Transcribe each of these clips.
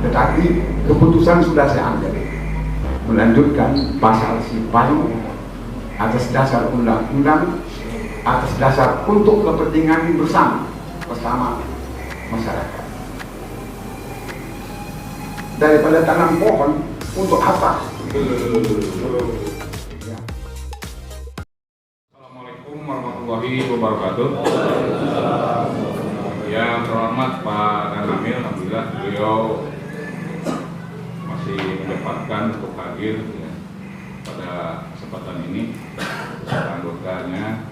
Tetapi keputusan sudah saya ambil, melanjutkan pasal Sipayu atas dasar undang-undang, atas dasar untuk kepentingan bersama masyarakat. Daripada tanam pohon untuk apa? Ya. Assalamualaikum warahmatullahi wabarakatuh. Yang terhormat Pak Danamil, alhamdulillah beliau masih menyempatkan untuk hadir ya, pada kesempatan ini beserta anggotanya.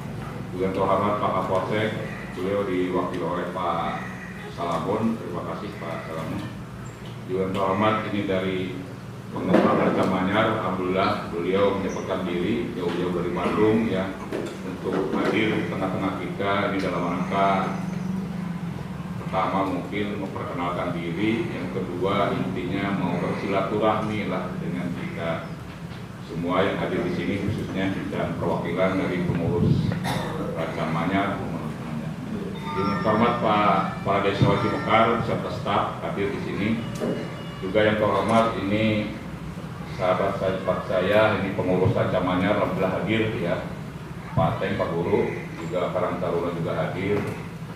Juga terhormat Pak Kapolsek, beliau diwakili oleh Pak Salabon, terima kasih Pak Salabon. Juga terhormat ini dari Pengembang Raja Manyar, alhamdulillah beliau menyempatkan diri jauh-jauh dari Bandung ya untuk hadir di tengah-tengah kita ini dalam rangka pertama mungkin memperkenalkan diri, yang kedua intinya mau bersilaturahmi lah dengan kita semua yang hadir di sini, khususnya dan perwakilan dari pengurus Raja Manyar. Yang terhormat Pak Desa Wajib Mekar serta staf hadir di sini. Juga yang terhormat ini sahabat saya ini pengurus Raja Manyar alhamdulillah hadir ya, Pak Teng, Pak Guru, juga Karang Taruna juga hadir,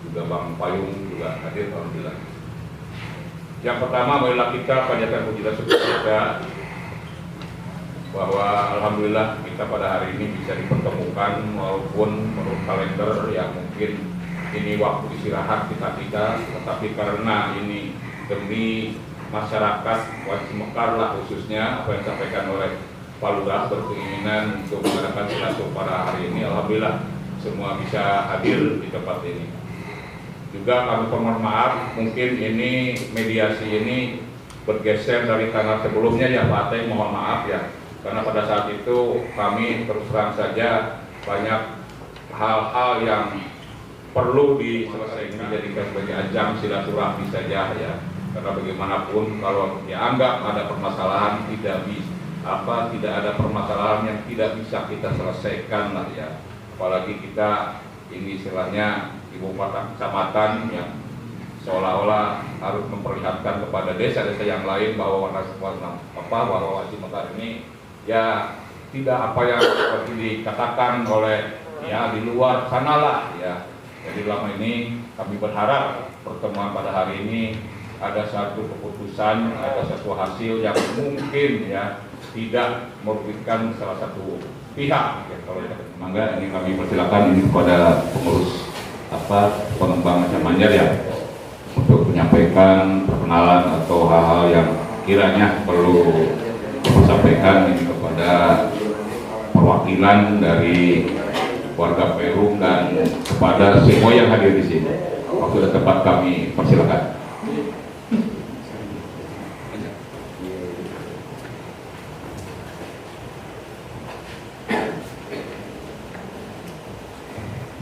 juga Bang Payung juga hadir alhamdulillah. Yang pertama marilah kita panjatkan puji dan syukur kita bahwa alhamdulillah kita pada hari ini bisa dipertemukan walaupun menurut kalender yang mungkin ini waktu istirahat kita, tetapi karena ini demi masyarakat Wajib Mekar lah khususnya apa yang disampaikan oleh Pak Lurah berkeinginan untuk mengadakan silaturahmi pada hari ini, alhamdulillah semua bisa hadir di tempat ini. Juga kami mohon maaf mungkin ini mediasi ini bergeser dari tanggal sebelumnya ya Pak Teng, mohon maaf ya, karena pada saat itu kami terus terang saja banyak hal-hal yang perlu diselesaikan dijadikan sebagai ajang silaturahmi saja ya, karena bagaimanapun kalau dianggap ada permasalahan tidak ada permasalahan yang tidak bisa kita selesaikan lah ya, apalagi kita ini istilahnya ibu kota kecamatan yang seolah-olah harus memperlihatkan kepada desa-desa yang lain bahwa Wajib Mekar ini ya tidak apa yang seperti dikatakan oleh ya di luar sana lah ya. Jadi dalam ini kami berharap pertemuan pada hari ini ada satu keputusan, ada satu hasil yang mungkin ya tidak merugikan salah satu pihak. Ya, kalau mangga ini kami persilakan ini kepada pengurus Pengembang Raja Manyar ya untuk menyampaikan perkenalan atau hal-hal yang kiranya perlu disampaikan ini kepada perwakilan dari warga Perum dan kepada semua yang hadir di sini. Waktu dan tempat kami persilakan.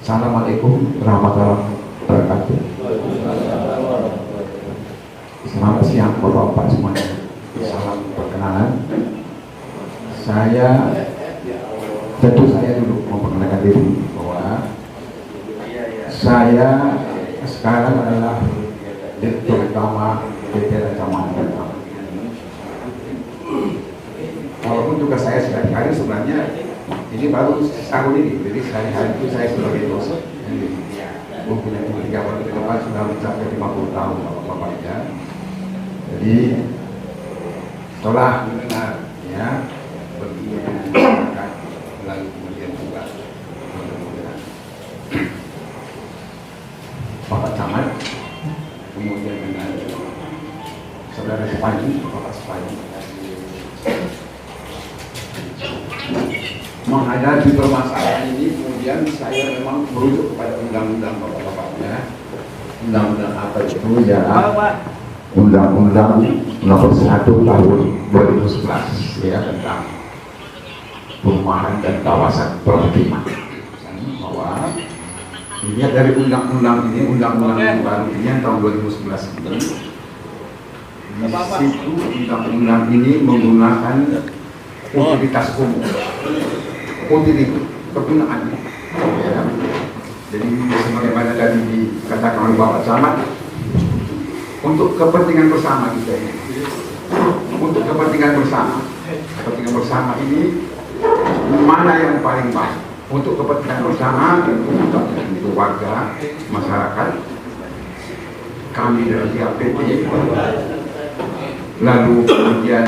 Assalamualaikum warahmatullahi wabarakatuh. Selamat siang Bapak-bapak semuanya. Salam perkenalan. Tentu saya dulu memperkenalkan diri bahwa saya sekarang adalah Direktur Utama PT Raja Manyar. Walaupun tugas saya sehari-hari sebenarnya ini baru tahun ini, jadi sehari-hari itu saya sebagai dosen. Mungkin yang 3 tahun ke depan sudah mencapai 50 tahun Bapak ya. Jadi setelah mendengar ya lalu kemudian juga Bapak Camat, kemudian dengan Saudara Sepadi, Bapak Sepadi, menghadapi permasalahan ini. Kemudian saya memang merujuk kepada undang-undang Bapak-bapaknya. Undang-undang apa itu ya? Undang-undang nomor 1 tahun 2011 ya, tentang perumahan dan kawasan permukiman. Bahwa dilihat dari undang-undang ini, undang-undang yang baru ini yang tahun 2011 ini, di situ undang-undang ini menggunakan utilitas umum, kegunaannya. Ya. Jadi sebagaimana tadi dikatakan oleh Bapak Camat, untuk kepentingan bersama kita ini. Untuk kepentingan bersama. Kepentingan bersama ini mana yang paling baik? Untuk kepentingan bersama tentu untuk warga, masyarakat, kami dari pihak PT, lalu kemudian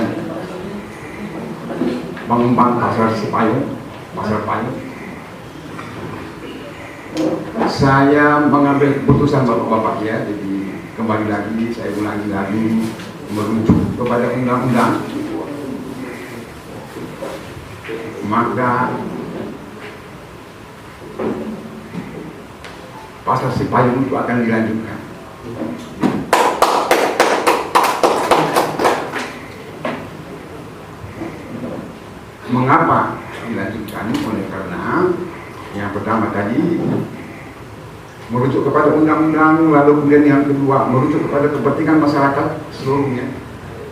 mengembang pasar Cipayung, pasar Payung. Saya mengambil keputusan bapak-bapak ya, jadi kembali lagi, saya ulangi lagi, merujuk kepada undang-undang, maka pasar Cipayung itu akan dilanjutkan. Mengapa dilanjutkan? Oleh karena yang pertama tadi merujuk kepada undang-undang, lalu kemudian yang kedua merujuk kepada kepentingan masyarakat seluruhnya.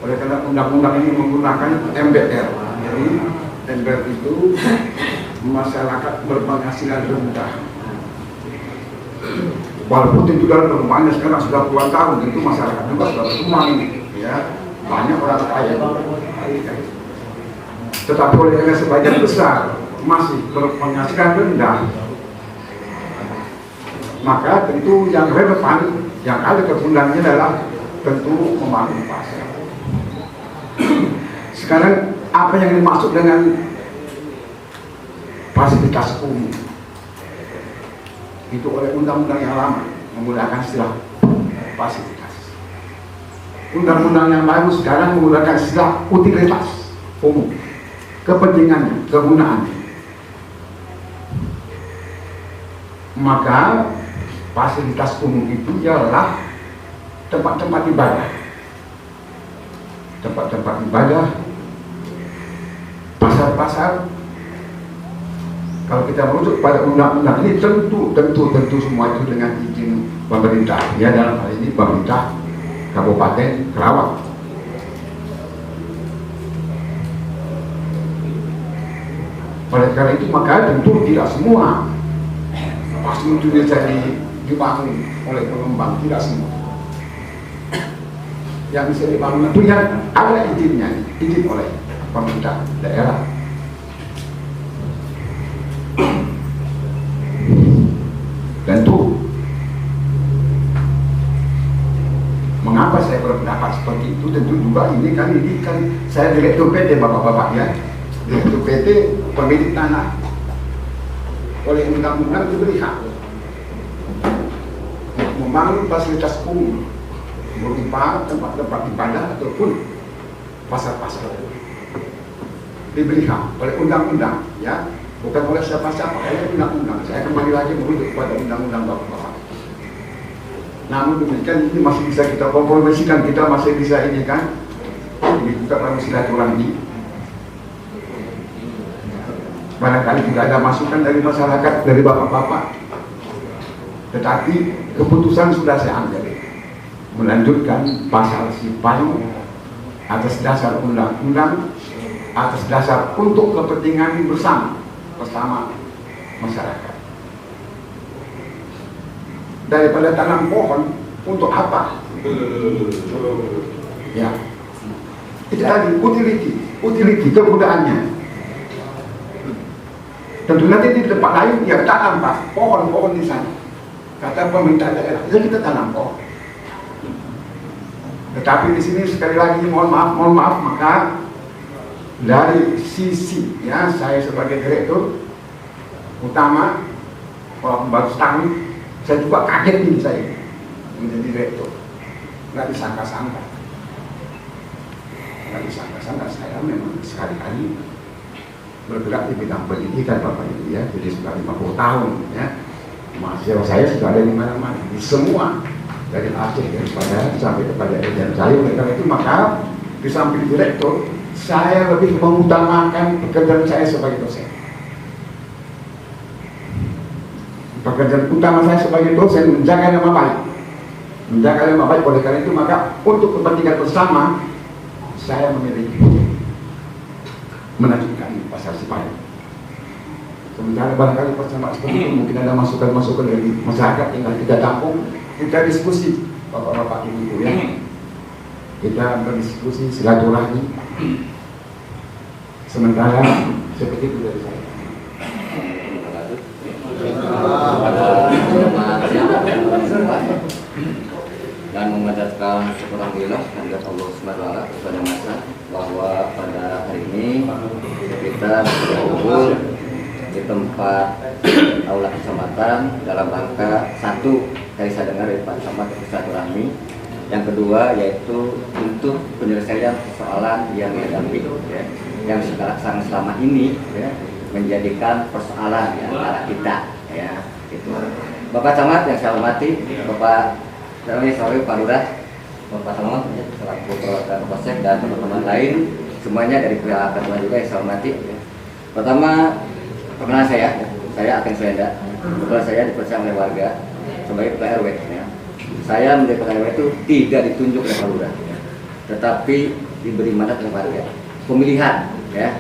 Oleh karena undang-undang ini menggunakan MBR, jadi MBR itu masyarakat berpenghasilan rendah. Walaupun tentu dalam perkembangannya sekarang sudah puluhan tahun, tentu masyarakat juga sudah berkembang, ya banyak orang kaya. Tetapi oleh karena sebagian besar masih berpenghasilan rendah, maka tentu yang relevan, yang ada kegundaannya adalah tentu membangun pasar. Sekarang apa yang dimaksud dengan fasilitas umum? Itu oleh undang-undang yang lama menggunakan istilah fasilitas. Undang-undang yang baru sekarang menggunakan istilah utilitas umum, kepentingannya, kegunaannya. Maka fasilitas umum itu ialah tempat-tempat ibadah, tempat-tempat ibadah, pasar-pasar. Kalau kita merujuk pada undang-undang ini tentu semua itu dengan izin pemerintah, ya dalam hal ini pemerintah Kabupaten Kerawang. Oleh karena itu maka tentu tidak semua pasti itu bisa dibangun oleh pengembang, tidak semua. Yang bisa dibangun itu yang ada izinnya, izin oleh pemerintah daerah. Tentu mengapa saya berpendapat seperti itu, tentu juga ini kan saya direktur PT bapak-bapak ya, direktur PT pemilik tanah, oleh undang-undang diberi hak membangun fasilitas umum berupa tempat-tempat ibadah ataupun pasar-pasar, diberi hak oleh undang-undang ya, bukan oleh siapa-siapa, oleh undang-undang. Saya kembali lagi merujuk kepada undang-undang bapak-bapak. Namun demikian ini masih bisa kita kompromisikan, kita masih bisa ini kan, ini juga perlu silaturahmi. Barangkali tidak ada masukan dari masyarakat, dari bapak-bapak, tetapi keputusan sudah saya ambil melanjutkan pasar Cipayung atas dasar undang-undang, atas dasar untuk kepentingan bersama masyarakat. Daripada tanam pohon untuk apa? Ya, itu tadi utility kegunaannya. Tentu nanti di tempat lain ya tanam pohon di sana. Kata pemerintah daerah, ya kita tanam pohon. Tetapi di sini sekali lagi mohon maaf, maka dari sisi ya saya sebagai direktur utama baru setahun, saya juga kaget ini saya menjadi direktur. Nggak disangka-sangka saya memang sekali-kali bergerak di bidang pendidikan Bapak Ibu ya, jadi sudah 50 tahun ya. Mahasiswa saya sudah ada di mana-mana, di semua, dari Aceh daripada sampai kepada Eden Jaya. Oleh karena itu maka di samping direktur, saya lebih mengutamakan pekerjaan saya sebagai dosen. Pekerjaan utama saya sebagai dosen menjaga nama baik. Oleh karena itu maka untuk kepentingan bersama saya memilih melanjutkan pasar Cipayung. Sementara barangkali bersama seperti itu mungkin ada masukan-masukan dari masyarakat yang kita tampung, kita diskusi bapak-bapak ibu ya, kita berdiskusi silaturahmi. Sementara seperti itu dari saya. Dan mengucapkan syukur alhamdulillah kepada Allah SWT kepada masa bahwa pada hari ini kita berkumpul di tempat aula kecamatan dalam rangka satu, dari saya dengar dari Pak Camat, silaturahmi. Yang kedua yaitu untuk penyelesaian persoalan yang dihadapi ya, yang sekarang selama ini ya, menjadikan persoalan ya, antara kita ya gitu. Bapak Camat yang saya hormati, Bapak Pak Lurah, Bapak Salomon ya, selaku perwakilan Polsek dan teman-teman lain semuanya dari pihak ketua juga yang saya hormati ya. Pertama, perkenalan saya Aken Swenda. Kebetulan saya dipercaya oleh warga sebagai ketua RW ya. Saya menjadi ketua RW itu tidak ditunjuk oleh Pak Lurah ya, tetapi diberi mandat oleh warga. Pemilihan ya,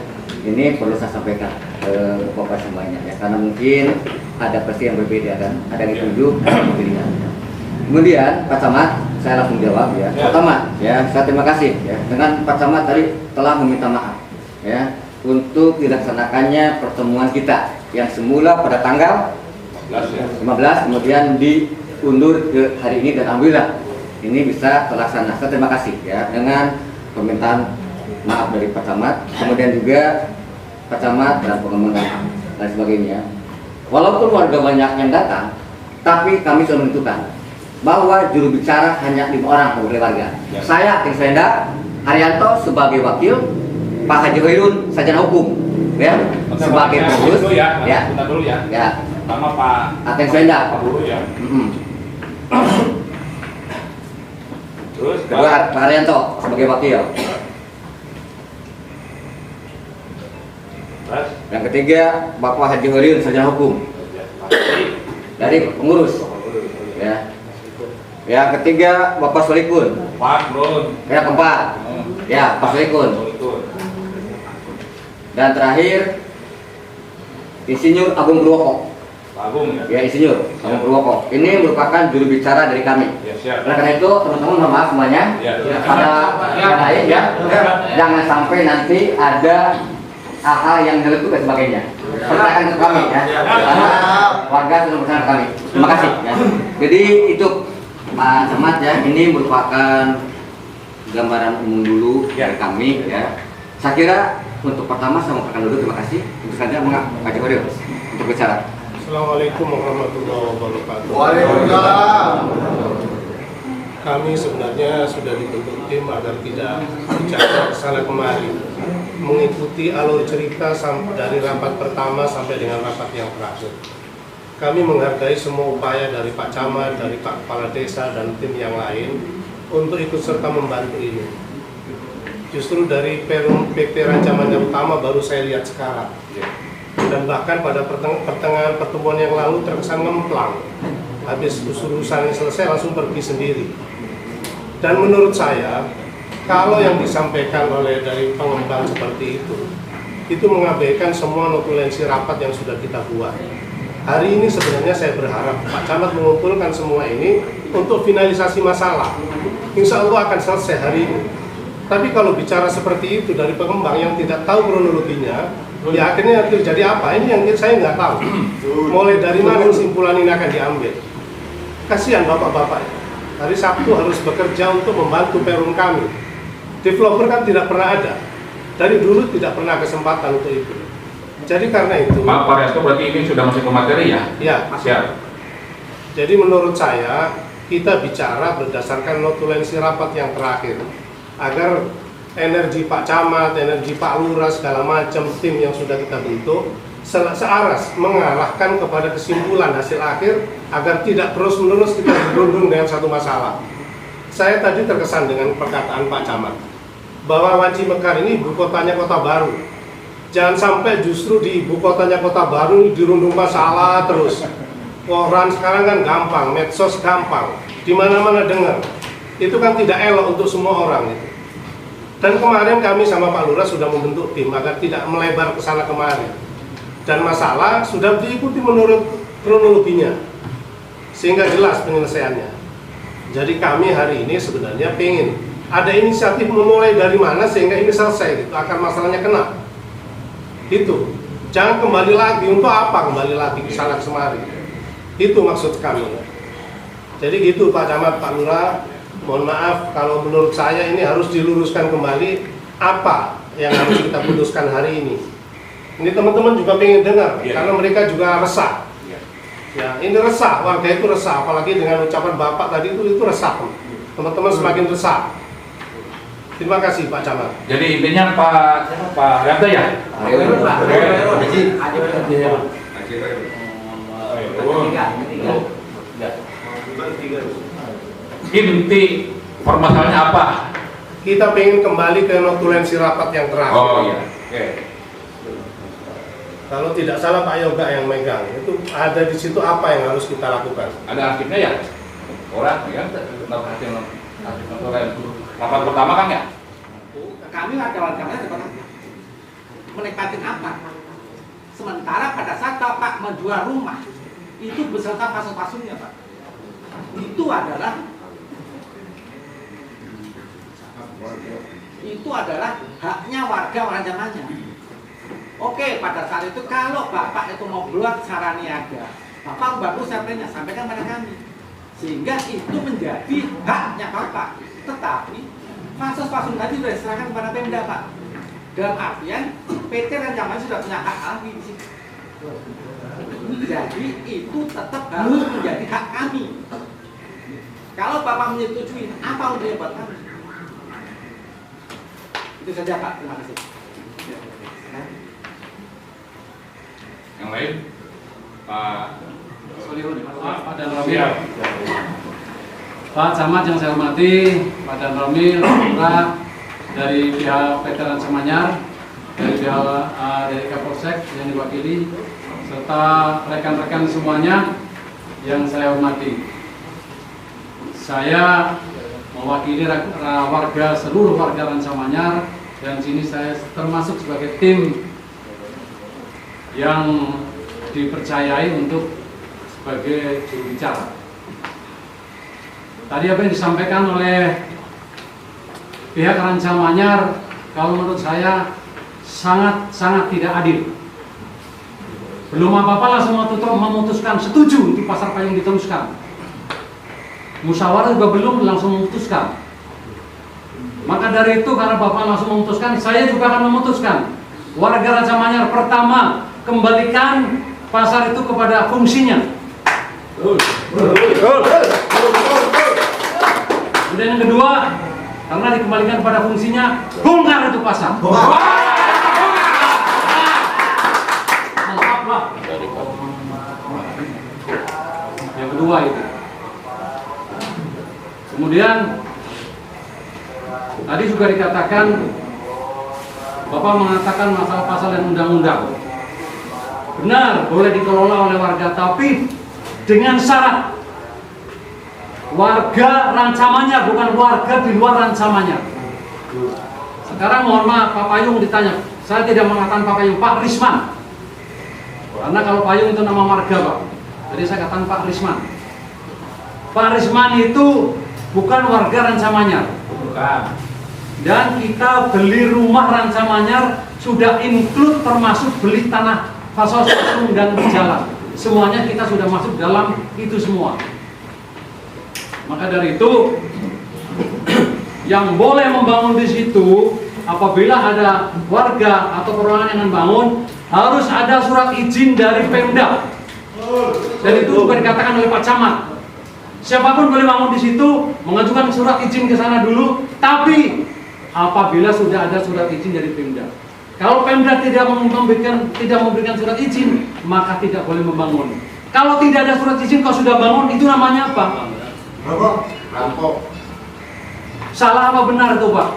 ini perlu saya sampaikan ke Bapak semuanya ya, karena mungkin ada versi yang berbeda kan, ada yang ditunjuk, ada yang pemilihan. Kemudian Pak Camat, saya langsung jawab ya. Pertama ya, saya terima kasih ya dengan Pak Camat tadi telah meminta maaf ya untuk dilaksanakannya pertemuan kita yang semula pada tanggal 15 kemudian diundur ke hari ini, dan alhamdulillah ini bisa terlaksana. Saya terima kasih ya dengan permintaan maaf dari Pak Camat, kemudian juga Pak Camat dan pengembangan dan sebagainya. Walaupun warga banyak yang datang, tapi kami sudah menentukan bahwa juru bicara hanya 5 orang oleh warga. Ya. Saya Aken Swenda Haryanto sebagai wakil, Pak Haji Hoirun sarjana hukum ya sebagai pengurus ya. Bentar dulu ya. Ya. Sama Pak Aken Swenda. Pak Guru ya. Terus Pak Haryanto sebagai wakil. Terus Yang ketiga Bapak Haji Hoirun sarjana hukum dari pengurus ya. Yang ketiga Bapak Solikun. Pak Bro. Yang keempat ya Pak Solikun. Dan terakhir Insinyur Agung Purwoko. Pak Agung ya. Ya, Insinyur Agung Purwoko. Ini merupakan juru bicara dari kami. Ya, siap. Oleh karena itu teman-teman mohon maaf semuanya. Ya. Pada yang lain ya, jangan sampai nanti ada hal-hal yang nyeletuk dan sebagainya. Percayakan ke kami ya. Karena warga sudah percaya ke kami. Terima kasih ya. Jadi itu Pak Camat ya, ini merupakan gambaran umum dulu dari kami ya. Saya kira untuk pertama saya mengucapkan dulu terima kasih. Untuk saja Pak Jokowi untuk bicara. Assalamualaikum warahmatullahi wabarakatuh. Waalaikumsalam. Kami sebenarnya sudah dibentuk tim agar tidak bicara kesana kemari, mengikuti alur cerita dari rapat pertama sampai dengan rapat yang terakhir. Kami menghargai semua upaya dari Pak Camat, dari Pak Kepala Desa dan tim yang lain untuk ikut serta membantu ini. Justru dari PP rancangan yang utama baru saya lihat sekarang. Dan bahkan pada pertengahan pertemuan yang lalu terkesan ngemplang. Habis urusan selesai langsung pergi sendiri. Dan menurut saya, kalau yang disampaikan oleh dari pengembang seperti itu mengabaikan semua notulensi rapat yang sudah kita buat. Hari ini sebenarnya saya berharap Pak Camat mengumpulkan semua ini untuk finalisasi masalah. Insya Allah akan selesai hari ini. Tapi kalau bicara seperti itu dari pengembang yang tidak tahu kronologinya, ya akhirnya terjadi apa? Ini yang saya nggak tahu. Mulai dari mana kesimpulan ini akan diambil? Kasihan bapak-bapak. Hari Sabtu harus bekerja untuk membantu perum kami. Developer kan tidak pernah ada. Dari dulu tidak pernah kesempatan untuk itu. Jadi karena itu. Pak Haryanto berarti ini sudah masuk ke materi ya? Ya. Siap. Jadi menurut saya kita bicara berdasarkan notulensi rapat yang terakhir agar energi Pak Camat, energi Pak Lurah segala macam tim yang sudah kita bentuk searas mengarahkan kepada kesimpulan hasil akhir agar tidak terus-menerus kita berundung dengan satu masalah. Saya tadi terkesan dengan perkataan Pak Camat bahwa Waji Mekar ini ibu kotanya kota baru. Jangan sampai justru di ibu kotanya kota baru ini dirundung masalah terus. Koran sekarang kan gampang, medsos gampang, di mana-mana dengar. Itu kan tidak elok untuk semua orang itu. Dan kemarin kami sama Pak Lurah sudah membentuk tim agar tidak melebar ke sana kemari. Dan masalah sudah diikuti menurut kronologinya, sehingga jelas penyelesaiannya. Jadi kami hari ini sebenarnya pengen ada inisiatif memulai dari mana sehingga ini selesai gitu, akar masalahnya kena. Itu. Jangan kembali lagi, untuk apa kembali lagi ke sana kemari. Itu maksud kami. Jadi gitu Pak Camat, Pak Lurah, mohon maaf kalau menurut saya ini harus diluruskan kembali apa yang harus kita putuskan hari ini. Ini teman-teman juga pengen dengar, karena mereka juga resah. Ya, ini resah, warga itu resah, apalagi dengan ucapan Bapak tadi itu resah. Teman-teman semakin resah. Terima kasih Pak Camat. Jadi intinya Pak Yanto ya? Inti permasalahannya apa? Kita pengen kembali ke notulensi rapat yang terakhir. Oh iya. Oke. Kalau tidak salah Pak Yoga yang megang, itu ada di situ apa yang harus kita lakukan? Ada akhirnya ya? Orang ya? Rapat pertama kan ya? Kami warga-warganya sebenarnya menikmati apa? Sementara pada saat Bapak menjual rumah itu beserta pasal-pasalnya Pak, itu adalah haknya warga zamannya. Oke, pada saat itu kalau Bapak itu mau buat secara niaga, Bapak baru sampaikan pada kami, sehingga itu menjadi haknya Bapak. Tetapi fasilitas tadi sudah diserahkan kepada Pemda Pak. Dalam artian PT Rancaman sudah punya hak lagi di situ. Jadi itu tetap harus menjadi hak kami. Kalau Bapak menyetujui, apa untungnya buat kami? Itu saja Pak, terima kasih. Yang lain? Pak Pak Dan Romil, Pak Camat yang saya hormati, Pak Dan Romil, dari pihak PT Ransamanyar, dari pihak dari Kapolsek yang diwakili, serta rekan-rekan semuanya yang saya hormati. Saya mewakili warga, seluruh warga Ransamanyar, dan sini saya termasuk sebagai tim yang dipercayai untuk sebagai juru bicara. Tadi apa yang disampaikan oleh pihak Ransamanyar, kalau menurut saya sangat tidak adil. Belum apa-apa langsung memutuskan setuju untuk pasar payung diteruskan. Musyawarah juga belum langsung memutuskan. Maka dari itu, karena Bapak langsung memutuskan, saya juga akan memutuskan. Warga Ransamanyar, pertama, kembalikan pasar itu kepada fungsinya. Kemudian yang kedua, karena dikembalikan pada fungsinya, bongkar itu pasar. Mantap lah. Yang kedua itu. Kemudian tadi juga dikatakan, Bapak mengatakan masalah pasal dan undang-undang. Benar, boleh dikelola oleh warga, tapi dengan syarat warga Ransamanyar, bukan warga di luar Ransamanyar. Sekarang mohon maaf, Pak Payung ditanya, saya tidak mengatakan Pak Payung, Pak Risman. Karena kalau Payung itu nama marga Pak, jadi saya katakan Pak Risman. Pak Risman itu bukan warga Ransamanyar. Bukan. Dan kita beli rumah Ransamanyar sudah include termasuk beli tanah fasilitas dan berjalan. Semuanya kita sudah masuk dalam itu semua. Maka dari itu yang boleh membangun di situ apabila ada warga atau perorangan yang membangun harus ada surat izin dari Pemda. Dan itu juga dikatakan oleh Pak Camat. Siapapun boleh bangun di situ, mengajukan surat izin ke sana dulu, tapi apabila sudah ada surat izin dari Pemda. Kalau Pemda tidak memberikan surat izin, maka tidak boleh membangun. Kalau tidak ada surat izin, kalau sudah bangun, itu namanya apa? Rampok. Salah apa benar itu Pak?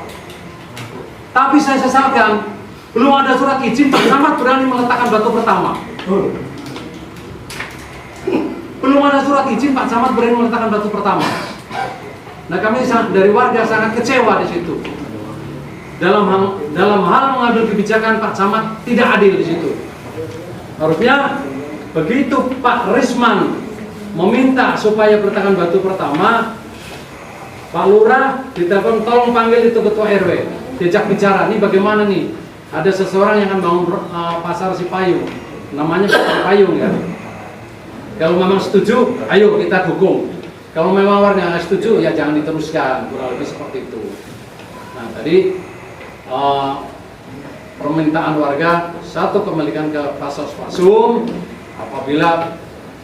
Tapi saya sesalkan, belum ada surat izin, Pak Camat berani meletakkan batu pertama. Belum ada surat izin, Pak Camat berani meletakkan batu pertama. Nah, kami dari warga sangat kecewa di situ. Dalam hal mengambil kebijakan, Pak Camat tidak adil di situ. Harusnya begitu Pak Risman meminta supaya peletakan batu pertama, Pak Lurah ditelepon, tolong panggil itu ketua RW, diajak bicara, ini bagaimana nih? Ada seseorang yang akan bangun pasar Cipayung, namanya Cipayung ya. Kalau memang setuju, ayo kita dukung. Kalau memang warga nggak setuju, ya jangan diteruskan, kurang lebih seperti itu. Nah tadi permintaan warga, satu kembalikan ke Pasos Pasum. Apabila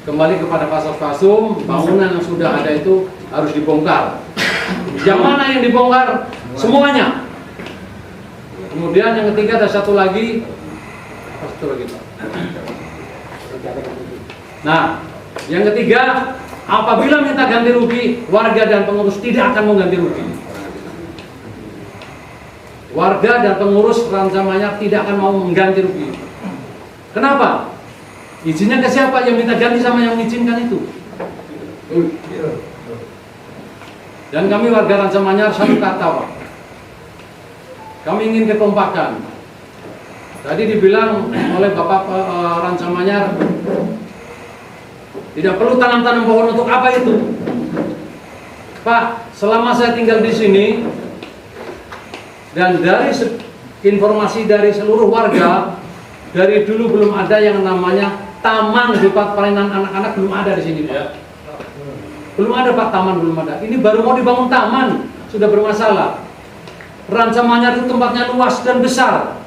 kembali kepada Pasos Pasum, bangunan yang sudah ada itu harus dibongkar. Yang mana yang dibongkar? Semuanya. Kemudian yang ketiga ada satu lagi, Pak. Nah, yang ketiga, apabila minta ganti rugi, warga dan pengurus tidak akan mau ganti rugi. Warga dan pengurus Rancamanyar tidak akan mau mengganti rugi. Kenapa? Izinnya ke siapa? Yang minta ganti sama yang mengizinkan itu. Dan kami warga Rancamanyar satu kata, Pak. Kami ingin kekompakan. Tadi dibilang oleh Bapak Rancamanyar, tidak perlu tanam-tanam pohon, untuk apa itu? Pak, selama saya tinggal di sini dan dari informasi dari seluruh warga, dari dulu belum ada yang namanya taman tempat permainan anak-anak, belum ada di sini, Pak. Belum ada, Pak, taman belum ada. Ini baru mau dibangun taman, sudah bermasalah. Rancamanyar itu tempatnya luas dan besar.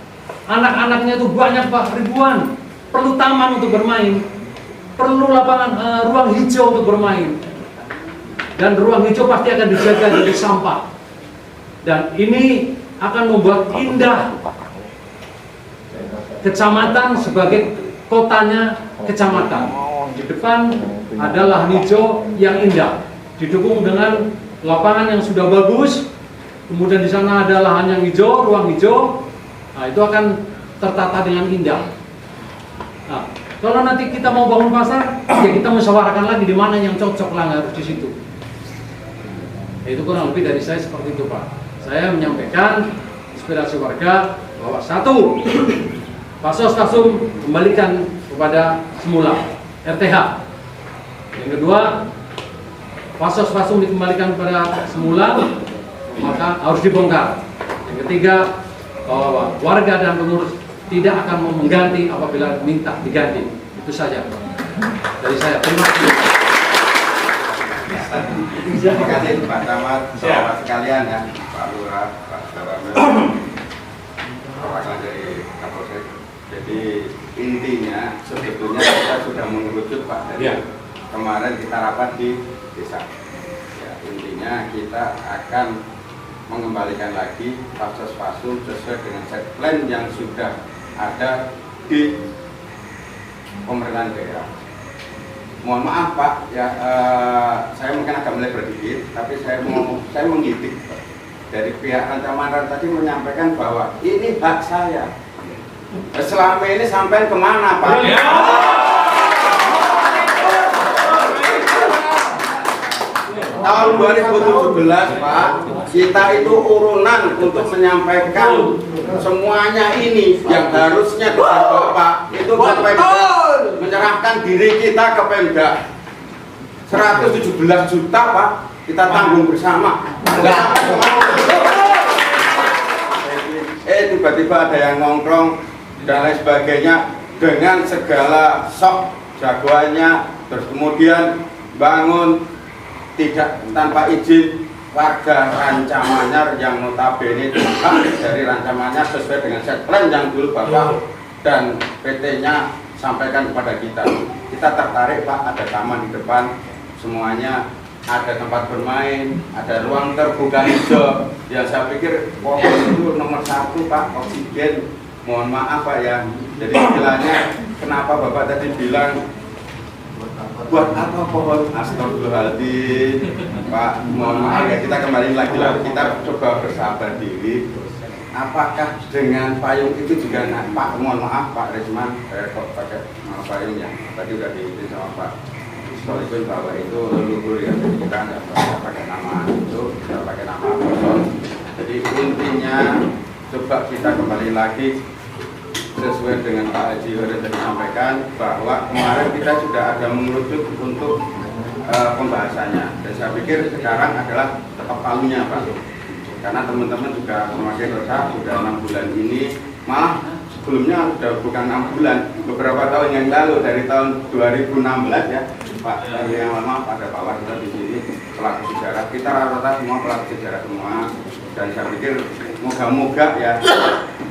Anak-anaknya itu banyak, Pak, ribuan. Perlu taman untuk bermain. Perlu lapangan ruang hijau untuk bermain, dan ruang hijau pasti akan dijaga dari sampah, dan ini akan membuat indah kecamatan sebagai kotanya kecamatan. Di depan ada lahan hijau yang indah, didukung dengan lapangan yang sudah bagus, kemudian di sana ada lahan yang hijau, ruang hijau. Nah, itu akan tertata dengan indah. Nah, kalau nanti kita mau bangun pasar, ya kita musyawarahkan lagi di mana yang cocok lah, harus di situ. Itu kurang lebih dari saya seperti itu, Pak. Saya menyampaikan aspirasi warga bahwa satu, Pasos Pasum kembalikan kepada semula, RTH. Yang kedua, Pasos Pasum dikembalikan kepada semula, maka harus dibongkar. Yang ketiga, bahwa warga dan pengurus tidak akan mau mengganti apabila minta diganti. Itu saja dari saya. Terima kasih. Terima kasih Pak Camat, sahabat sekalian ya, Pak Lurah, Pak Camat, perwakilan dari Kapolsek. Jadi intinya sebetulnya kita sudah mengerucut, Pak, dari kemarin kita rapat di desa. Ya, intinya kita akan mengembalikan lagi Pasos Pasum sesuai dengan set plan yang sudah ada di pemerintahan daerah. Mohon maaf, Pak, ya saya mungkin agak melebar dikit, tapi saya menggidik dari pihak Rancamanyar tadi menyampaikan bahwa ini hak saya. Selama ini sampai kemana, Pak? Tahun 2017, Pak, kita itu urunan untuk menyampaikan semuanya ini yang harusnya kepada Bapak itu ke Pemda, menyerahkan diri kita ke Pemda. 117 juta, Pak, kita tanggung bersama. Tiba-tiba ada yang nongkrong dan lain sebagainya dengan segala sok jagoannya, terus kemudian bangun tidak tanpa izin warga Rancamanyar yang notabene hak dari Rancamanyar sesuai dengan set plan yang dulu Bapak dan PT-nya sampaikan kepada kita. Kita tertarik, Pak, ada taman di depan, semuanya ada tempat bermain, ada ruang terbuka hijau. Ya saya pikir pohon itu nomor satu, Pak, oksigen. Mohon maaf, Pak, ya. Jadi istilahnya kenapa Bapak tadi bilang buat apa pohon? Astagfirullahaladzim, Pak, mohon maaf ya, kita kembali lagi lah, kita coba bersabar diri. Apakah dengan payung itu juga Pak, mohon maaf Pak Risman, kok pakai payung ya, tadi udah diizin sama Pak Solikun bahwa itu leluhur ya, jadi kita nggak pakai nama itu, kita pakai nama person. Jadi intinya coba kita kembali lagi sesuai dengan Pak Haji Hore tadi sampaikan bahwa kemarin kita sudah ada mengerucut untuk pembahasannya. Dan saya pikir sekarang adalah ketok palunya, Pak. Karena teman-teman juga memakai resah sudah 6 bulan ini, malah sebelumnya sudah bukan 6 bulan, beberapa tahun yang lalu dari tahun 2016 ya, Pak, yang lama pada Pak Warga di sini pelaku sejarah. Kita rata-rata semua pelaku sejarah semua. Dan saya pikir moga-moga ya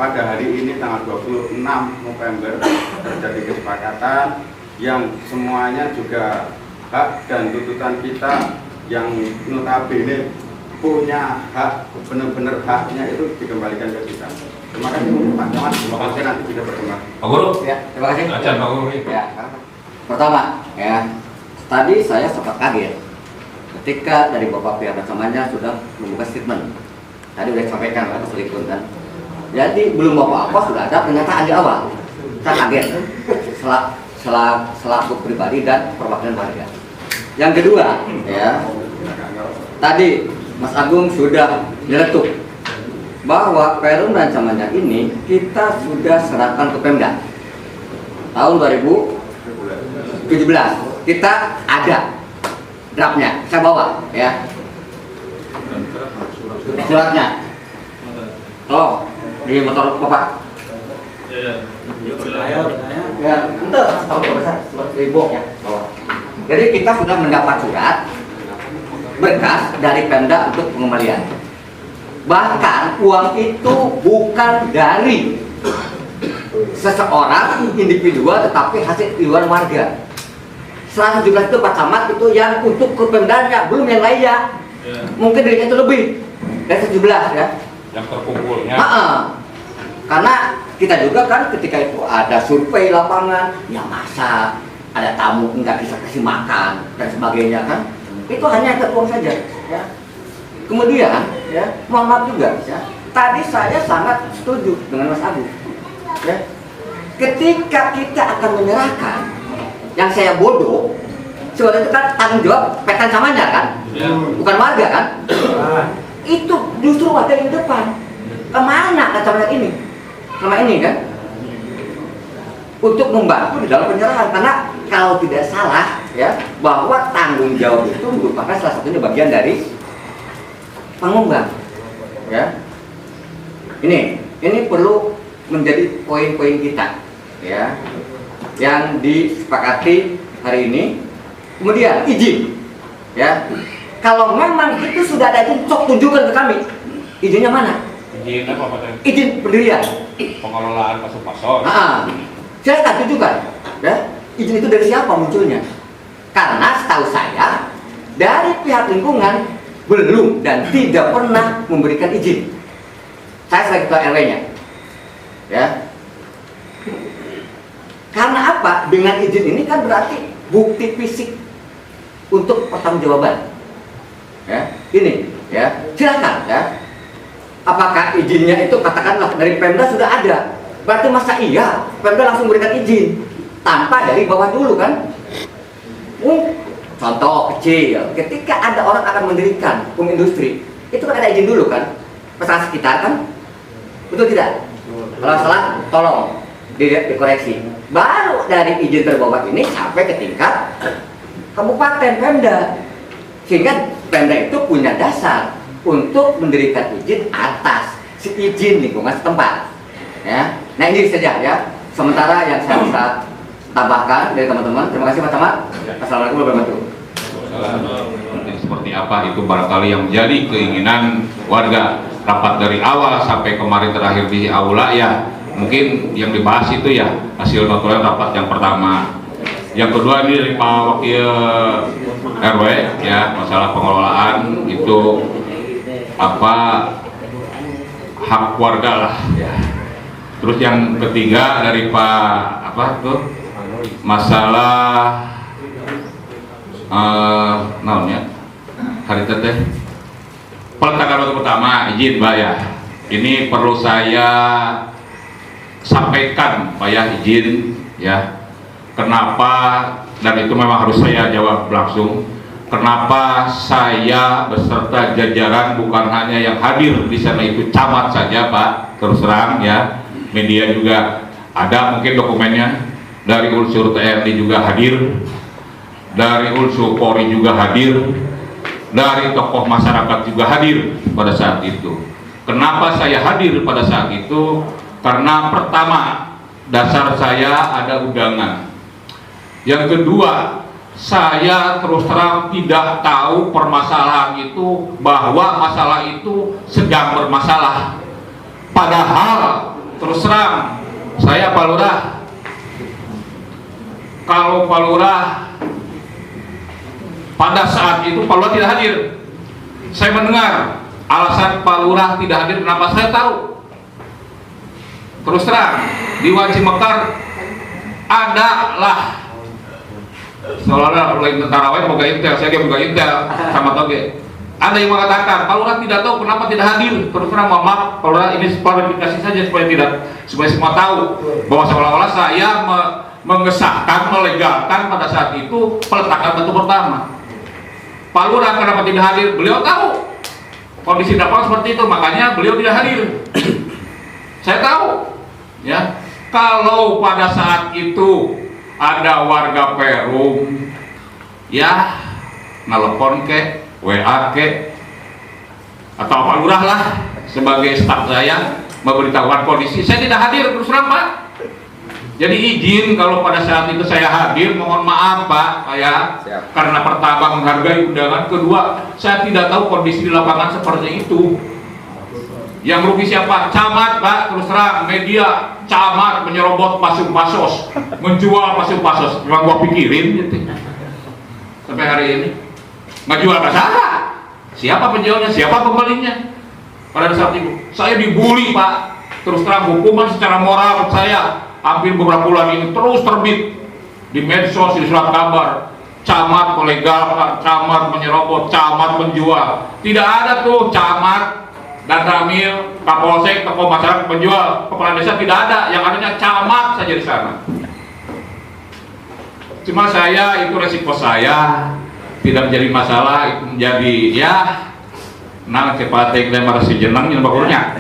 pada hari ini tanggal 26 November terjadi kesepakatan yang semuanya juga hak dan tuntutan kita yang notabene punya hak, benar-benar haknya itu dikembalikan ke kita. Terima kasih Pak Camat, terima kasih nanti kita berkembang. Pak Guru, Ya, terima kasih. ajar Pak Guru. Ya, pertama ya, tadi saya sempat kaget ketika dari Bapak pihak Samanya sudah membuka statement. Tadi sudah disampaikan Pak Selipun kan. Jadi belum apa-apa sudah ada pernyataan di awal. Saya kaget selaku pribadi dan perwakilan warga. Yang kedua, ya, tadi Mas Agung sudah nyeletuk bahwa Perum rancangannya ini kita sudah serahkan ke Pemda tahun 2017. Kita ada draftnya, saya bawa ya suratnya. Oh, di motor Bapak. Ya, entar tahu besar surat ribu ya. Oh. Jadi kita sudah mendapat surat berkas dari Pemda untuk pengembalian. Bahkan uang itu bukan dari seseorang individual tetapi hasil iuran warga. 117 itu Pak Camat itu yang untuk ke Pemdanya, belum yang lainnya. Mungkin dirinya itu lebih dari 17 ya. Yang terkumpulnya. Karena kita juga kan ketika itu ada survei lapangan, yang masak, ada tamu nggak bisa kasih makan dan sebagainya kan. Itu hanya uang saja ya. Kemudian ya, mohon maaf juga ya, tadi saya sangat setuju dengan Mas Agung ya. Ketika kita akan menyerahkan, yang saya bodoh sebenarnya kan tanggung jawab petan samanya kan, bukan warga kan. Itu justru warga yang di depan. Kemana kacamata ini selama ini kan, untuk membantu di dalam penyerahan. Karena kalau tidak salah ya, bahwa tanggung jawab itu merupakan salah satunya bagian dari pengembang ya. Ini perlu menjadi poin-poin kita ya, yang disepakati hari ini. Kemudian izin ya, kalau memang itu sudah ada izin, sok tunjukkan ke kami izinnya mana. Izin apa Pak? Izin pendirian, Pengelolaan pasar. saya tak tunjukkan ya, izin itu dari siapa munculnya. Karena setahu saya dari pihak lingkungan belum dan tidak pernah memberikan izin. Saya sebagai ketua RW-nya ya. Karena apa? Dengan izin ini kan berarti bukti fisik untuk pertanggungjawaban ya. Ini ya, silakan ya. Apakah izinnya itu katakanlah dari Pemda sudah ada, berarti masa iya Pemda langsung berikan izin tanpa dari bawah dulu kan? Contoh kecil, ketika ada orang akan mendirikan industri, itu kan ada izin dulu kan, masyarakat sekitar kan, betul tidak? Kalau salah, tolong dikoreksi. Baru dari izin terbawah ini sampai ke tingkat kabupaten Pemda, sehingga Pemda itu punya dasar untuk mendirikan izin atas si izin lingkungan setempat. Ya, nah ini saja ya. Sementara yang saya bisa tambahkan dari teman-teman. Terima kasih Pak Camat. Assalamualaikum warahmatullahi wabarakatuh. Seperti apa itu barangkali yang menjadi keinginan warga. Rapat dari awal sampai kemarin terakhir di aula ya, mungkin yang dibahas itu ya hasil notulen rapat yang pertama. Yang kedua ini dari Pak Wakil RW ya, masalah pengelolaan itu apa hak warga lah ya. Terus yang ketiga dari Pak apa tuh masalah namanya hari teteh peletakan waktu pertama izin Pak ya, ini perlu saya sampaikan Pak ya, izin ya, kenapa, dan itu memang harus saya jawab langsung, kenapa saya beserta jajaran bukan hanya yang hadir di sana itu camat saja Pak, terus terang ya, media juga ada mungkin dokumennya, dari unsur TNI juga hadir, dari unsur Polri juga hadir, dari tokoh masyarakat juga hadir pada saat itu. Kenapa saya hadir pada saat itu? Karena pertama, dasar saya ada undangan. Yang kedua, saya terus terang tidak tahu permasalahan itu, bahwa masalah itu sedang bermasalah. Padahal terus terang, saya Pak Lurah, kalau Pak Lurah pada saat itu Pak Lurah tidak hadir, saya mendengar alasan Pak Lurah tidak hadir, kenapa saya tahu. Terus terang, di Wajib Mekar adalah seolah-olah oleh tentara lain buka intel, saya dia buka intel sama toge. Ada yang mengatakan Pak Lurah tidak tahu kenapa tidak hadir. Terus terang, mohon maaf Pak Lurah, ini klarifikasi saja supaya semua tahu bahwa seolah-olah saya mengesahkan, melegalkan pada saat itu peletakan batu pertama. Pak Lurah kenapa tidak hadir? Beliau tahu kondisi dakwah seperti itu, makanya beliau tidak hadir. Saya tahu, ya. Kalau pada saat itu ada warga Perum, ya, nelpon ke, WA ke, atau Pak Lurah lah sebagai staf saya memberitahukan kondisi, saya tidak hadir, terus terang Pak. Jadi izin kalau pada saat itu saya hadir, mohon maaf Pak, karena pertama menghargai undangan, kedua saya tidak tahu kondisi di lapangan seperti itu. Yang rugi siapa? Camat Pak, terus terang, media, camat menyerobot pasung pasos, menjual pasung pasos. Memang gua pikirin gitu. Sampai hari ini nggak jual masalah. Siapa penjualnya? Siapa pembelinya? Pada saat itu saya dibully Pak. Terus terang, hukuman secara moral saya hampir beberapa bulan ini terus terbit di medsos, di surat kabar. Camat melegal, camat menyerobot, camat menjual. Tidak ada tuh camat dan Ramil, Kapolsek, tokoh masyarakat penjual, kepala desa, tidak ada. Yang adanya camat saja di sana. Cuma saya, itu resiko saya, tidak menjadi masalah, itu menjadi ya nang cepat lempar sejenang yang bakurnya.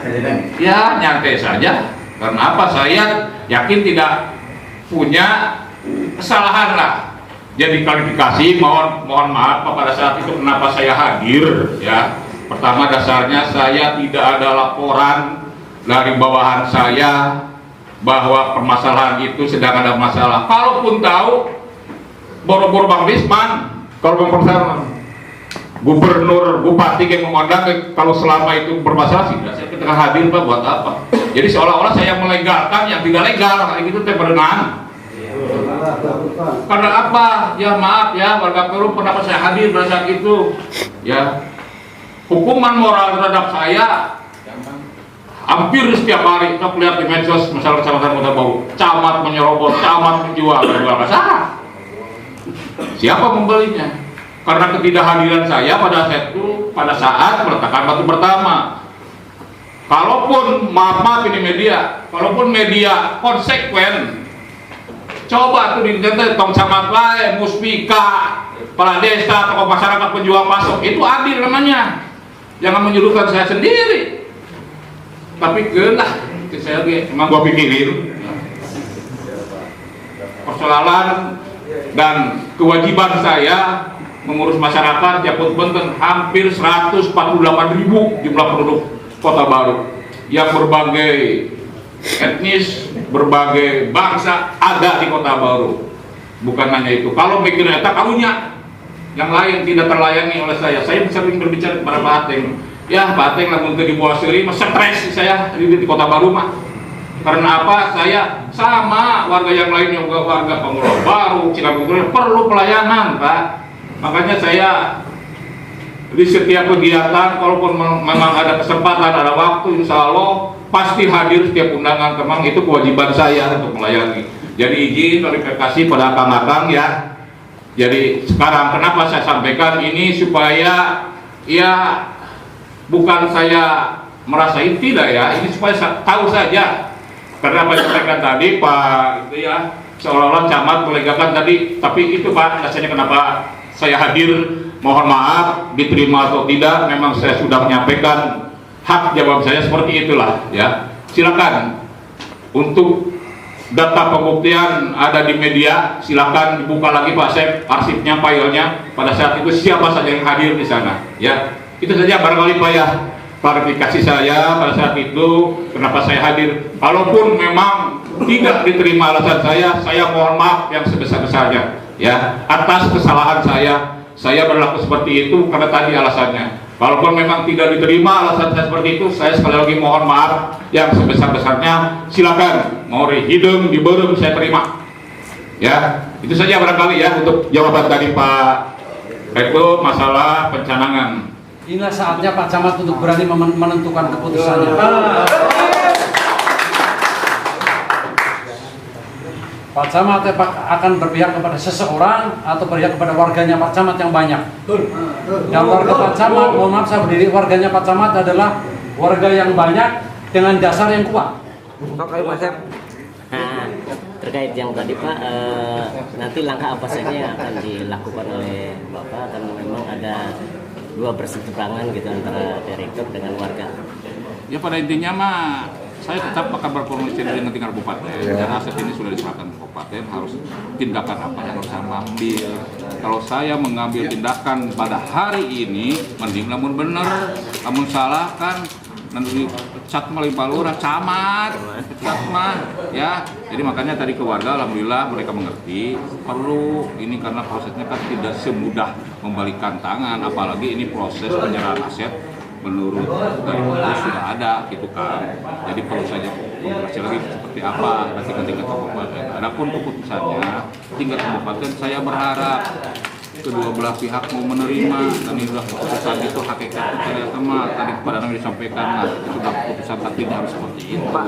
Ya nyantai saja. Karena apa? Saya yakin tidak punya kesalahan lah. Jadi klarifikasi, mohon maaf pada saat itu kenapa saya hadir, ya. Pertama, dasarnya saya tidak ada laporan dari bawahan saya bahwa permasalahan itu sedang ada masalah. Kalaupun tahu, boro-boro Bang Lisman, kalau Bang Persama, gubernur, bupati yang memandang kalau selama itu bermasalah, tidak saya ketika hadir Pak, buat apa? Jadi seolah-olah saya melegalkan yang tidak legal, kayak gitu teh berenang. Karena apa? Ya maaf ya, warga Perum, kenapa saya hadir pada saat itu? Ya. Hukuman moral terhadap saya hampir setiap hari kita lihat di medsos, misalnya kecamatan Kota Bau, camat menyerobot, camat menjual masalah. Siapa pembelinya? Karena ketidakhadiran saya pada saat peletakan batu pertama. Kalaupun maaf ini media, kalaupun media konsekuen, coba tuh di internet tong camat lain, Muspika, kepala desa, tokoh masyarakat, penjual pasok, itu adil namanya. Jangan menyudutkan saya sendiri. Tapi genah, saya emang gua pikirin persoalan dan kewajiban saya mengurus masyarakat Jakut Benten. Hampir 148.000 jumlah penduduk Kota Baru yang berbagai etnis, berbagai bangsa ada di Kota Baru. Bukan hanya itu. Kalau mikirnya tak kamunya yang lain tidak terlayani oleh saya sering berbicara kepada Pak Ateng. Ya Pak Ateng lah untuk dibawa seri, stres saya di Kota Baru mah. Karena apa? Saya sama warga yang lain juga warga Pengelola Baru, Cikampek perlu pelayanan Pak. Makanya saya di setiap kegiatan, kalaupun memang ada kesempatan, ada waktu, insya Allah pasti hadir setiap undangan. Memang itu kewajiban saya untuk melayani. Jadi izin klarifikasi pada akang-akang ya. Jadi sekarang kenapa saya sampaikan ini supaya ya bukan saya merasa tidak ya, ini supaya saya tahu saja. Karena apa yang sampaikan tadi Pak itu ya seolah-olah camat melegakan tadi, tapi itu Pak rasanya kenapa saya hadir, mohon maaf diterima atau tidak, memang saya sudah menyampaikan hak jawab saya seperti itulah ya. Silakan untuk data pembuktian ada di media, silakan dibuka lagi Pak Asep arsipnya, filenya pada saat itu siapa saja yang hadir di sana. Ya, itu saja barangkali Pak ya klarifikasi saya pada saat itu kenapa saya hadir. Kalaupun memang tidak diterima alasan saya mohon maaf yang sebesar-besarnya ya atas kesalahan saya berlaku seperti itu karena tadi alasannya. Kalaupun memang tidak diterima alasan saya seperti itu, saya sekali lagi mohon maaf yang sebesar-besarnya. Silakan mau hidung diberem saya terima. Ya, itu saja barangkali ya untuk jawaban tadi Pak Rekto masalah pencanangan. Inilah saatnya Pak Camat untuk berani menentukan keputusannya. Pak Camat akan berpihak kepada seseorang atau berpihak kepada warganya Pak Camat yang banyak. Dan warga Pak Camat, mohon maaf saya berdiri, warganya Pak Camat adalah warga yang banyak dengan dasar yang kuat. Oke, Mas Sep. Nah, terkait yang tadi Pak, nanti langkah apa saja yang akan dilakukan oleh Bapak karena memang ada dua perseterangan gitu antara direktur dengan warga. Ya pada intinya mah saya tetap akan berkomunikasi dengan tingkat kabupaten. Karena aset ini sudah diserahkan ke kabupaten, harus tindakan apa yang harus saya ambil. Kalau saya mengambil tindakan pada hari ini, mending namun benar, namun salah kan nanti pecat melimpah lurah camat, pecat mah ya. Jadi makanya tadi ke warga alhamdulillah mereka mengerti perlu ini karena prosesnya kan tidak semudah membalikan tangan, apalagi ini proses penyerahan aset menurut dari putus sudah ada gitu kan. Jadi perlu saja komunikasi lagi seperti apa nanti ke tingkat kabupaten. Adapun keputusannya tingkat kabupaten saya berharap kedua belah pihak mau menerima dan inilah keputusan itu hakikat saya sama tadi kepada Nabi disampaikan lah itu sudah keputusan takdirnya harus seperti itu. Pak,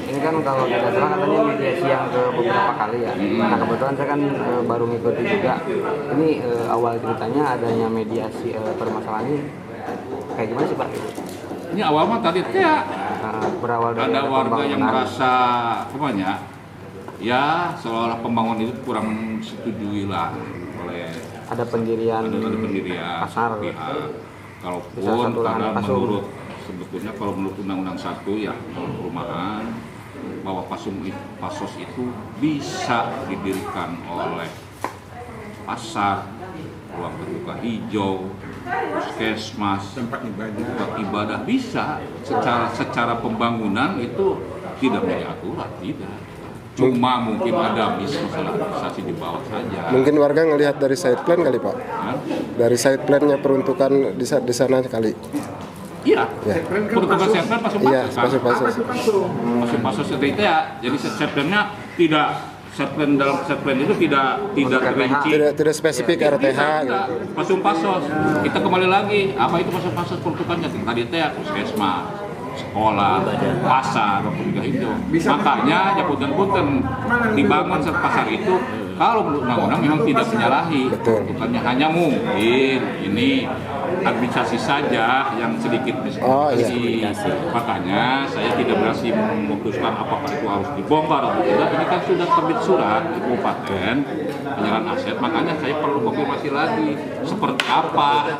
ini kan kalau tidak salah katanya mediasi yang ke beberapa kali ya. Nah kebetulan saya kan baru mengikuti juga. Ini awal ceritanya adanya mediasi permasalahan ini kayak gimana sih Pak? Ini awal mah tadi ya berawal dari ada warga yang merasa apanya ya seolah pembangunan itu kurang setujui lah oleh ada pendirian pasar pihak. Kalaupun karena menurut sebetulnya kalau menurut Undang-Undang 1 ya perumahan bahwa pasos itu bisa didirikan oleh pasar, ruang terbuka hijau, puskesmas, tempat ibadah bisa secara pembangunan itu tidak punya aturan tidak. Cuma mungkin ada masalah administrasi di bawah saja. Mungkin warga ngelihat dari side plan kali Pak? Dari side plan-nya peruntukan di sana kali? Iya, peruntukan side plan pasung-pasus. Iya, pasung-pasus. Pasung-pasus itu ya, jadi side plan-nya tidak set plan dalam set plan itu tidak rinci, tidak spesifik RTH gitu. Pasung-pasos. Kita kembali lagi, apa itu pasung-pasos peruntukannya? Tadi itu ya puskesmas, sekolah, pasar, juga hijau. Makanya ya punten dibangun pasar itu kalau menurut undang-undang memang tidak menyalahi. Bukannya hanya mungkin ini administrasi saja yang sedikit diskriminasi. Makanya saya tidak berhasil memutuskan apakah itu harus dibongkar atau tidak. Ini kan sudah terbit surat di kabupaten penyerahan aset. Makanya saya perlu konfirmasi lagi seperti apa